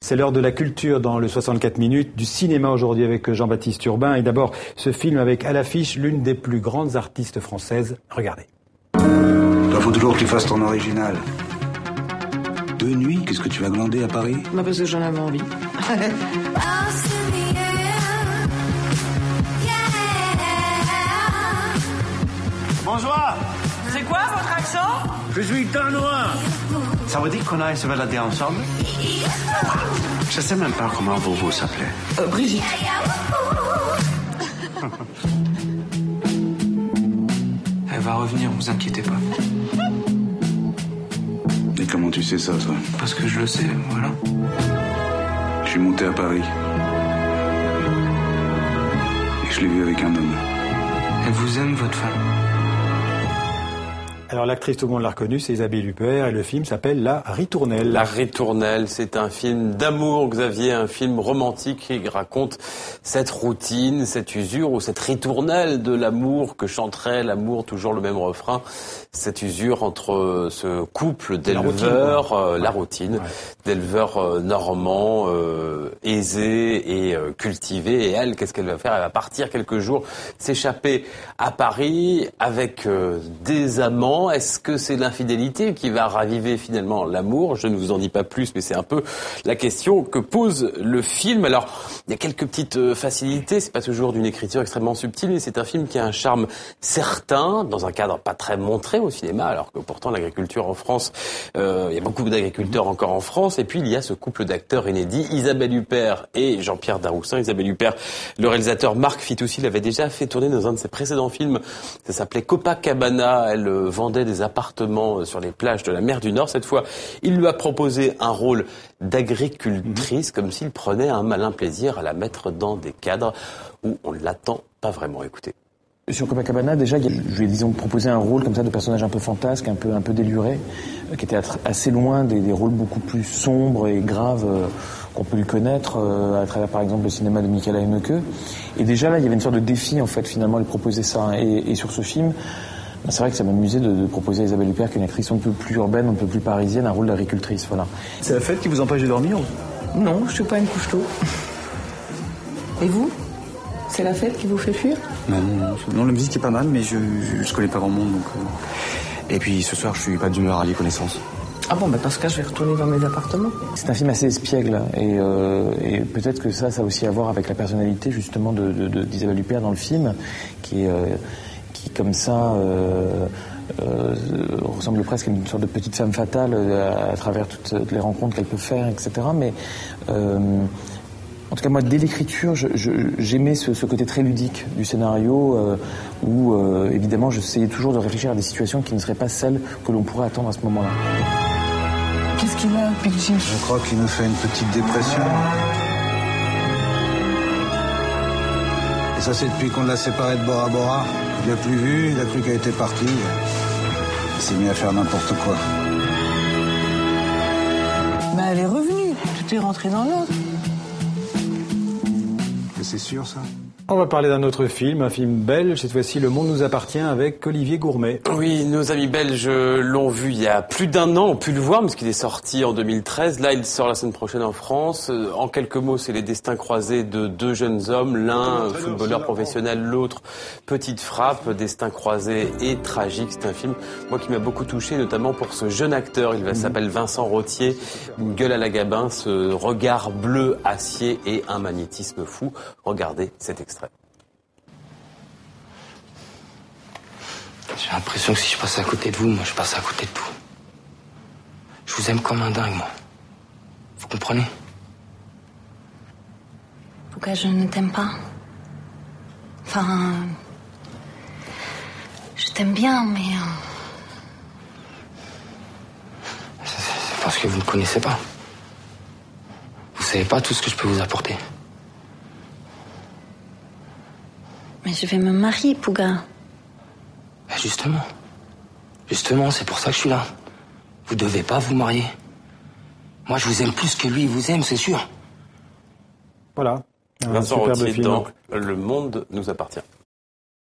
C'est l'heure de la culture dans le 64 minutes, du cinéma aujourd'hui avec Jean-Baptiste Urbain. Et d'abord, ce film avec à l'affiche l'une des plus grandes artistes françaises. Regardez. Il faut toujours que tu fasses ton original. 2 nuits, qu'est-ce que tu vas glander à Paris? Bah parce que j'en avais envie. Bonjour. C'est quoi votre accent? Je suis danois. Ça veut dire qu'on aille se balader ensemble? Je sais même pas comment vous vous appelez. Brigitte. Elle va revenir, vous inquiétez pas. Et comment tu sais ça, toi? Parce que je le sais, voilà. Je suis monté à Paris. Et je l'ai vu avec un homme. Elle vous aime, votre femme? Alors l'actrice, tout le monde l'a reconnue, c'est Isabelle Huppert et le film s'appelle La Ritournelle. La Ritournelle, c'est un film d'amour, Xavier, un film romantique qui raconte cette routine, cette usure ou cette ritournelle de l'amour que chanterait l'amour, toujours le même refrain, cette usure entre ce couple d'éleveurs, la routine, d'éleveurs normands, aisés et cultivés. Et elle, qu'est-ce qu'elle va faire? Elle va partir quelques jours, s'échapper à Paris avec des amants. Est-ce que c'est l'infidélité qui va raviver finalement l'amour? Je ne vous en dis pas plus, mais c'est un peu la question que pose le film. Alors, il y a quelques petites facilités, c'est pas toujours d'une écriture extrêmement subtile, mais c'est un film qui a un charme certain, dans un cadre pas très montré au cinéma, alors que pourtant l'agriculture en France, il y a beaucoup d'agriculteurs encore en France, et puis il y a ce couple d'acteurs inédits, Isabelle Huppert et Jean-Pierre Daroussin. Isabelle Huppert, le réalisateur Marc Fitoussi l'avait déjà fait tourner dans un de ses précédents films, ça s'appelait Copacabana, elle vendait des appartements sur les plages de la mer du Nord. Cette fois, il lui a proposé un rôle d'agricultrice, comme s'il prenait un malin plaisir à la mettre dans des cadres où on ne l'attend pas vraiment. Écoutez. Sur Copacabana, déjà, je lui ai, disons, proposé un rôle comme ça de personnage un peu fantasque, un peu déluré, qui était assez loin des rôles beaucoup plus sombres et graves qu'on peut lui connaître à travers, par exemple, le cinéma de Michael Haneke. Et déjà, là, il y avait une sorte de défi, en fait, finalement, elle proposait ça. Et sur ce film, c'est vrai que ça m'amusait de proposer à Isabelle Huppert, qui est une actrice un peu plus urbaine, un peu plus parisienne, un rôle d'agricultrice, voilà. C'est la fête qui vous empêche de dormir? Non, je suis pas une couche-tôt. Et vous? C'est la fête qui vous fait fuir? Non, la musique est pas mal, mais je connais pas grand monde, donc... Et puis ce soir, je suis pas d'humeur à lier connaissance. Ah bon, dans ce cas, je vais retourner dans mes appartements. C'est un film assez espiègle, et peut-être que ça a aussi à voir avec la personnalité, justement, d'Isabelle Huppert dans le film, qui comme ça ressemble presque à une sorte de petite femme fatale à travers toutes les rencontres qu'elle peut faire, etc. Mais en tout cas, moi, dès l'écriture, j'aimais ce côté très ludique du scénario où, évidemment, j'essayais toujours de réfléchir à des situations qui ne seraient pas celles que l'on pourrait attendre à ce moment-là. Qu'est-ce qu'il a, Pixie? Je crois qu'il nous fait une petite dépression. Et ça, c'est depuis qu'on l'a séparé de Bora Bora. Il l'a plus vu, il a cru qu'elle était partie. Il s'est mis à faire n'importe quoi. Mais elle est revenue, tout est rentré dans l'autre. C'est sûr, ça? On va parler d'un autre film, un film belge, cette fois-ci Le Monde nous appartient avec Olivier Gourmet. Oui, nos amis belges l'ont vu il y a plus d'un an, on pu le voir parce qu'il est sorti en 2013. Là, il sort la semaine prochaine en France. En quelques mots, c'est les destins croisés de 2 jeunes hommes, l'un footballeur professionnel, l'autre petite frappe, destin croisé et tragique. C'est un film, moi, qui m'a beaucoup touché, notamment pour ce jeune acteur. Il s'appelle Vincent Rottier, une gueule à la Gabin, ce regard bleu acier et un magnétisme fou. Regardez cet extrait. J'ai l'impression que si je passe à côté de vous, moi je passe à côté de tout. Je vous aime comme un dingue, moi. Vous comprenez? Pourquoi je ne t'aime pas? Enfin... Je t'aime bien, mais... C'est parce que vous ne me connaissez pas. Vous savez pas tout ce que je peux vous apporter. Mais je vais me marier, Pouga. Justement, c'est pour ça que je suis là. Vous devez pas vous marier. Moi, je vous aime plus que lui, il vous aime, c'est sûr. Voilà. Vincent Rottier dans Le Monde nous appartient.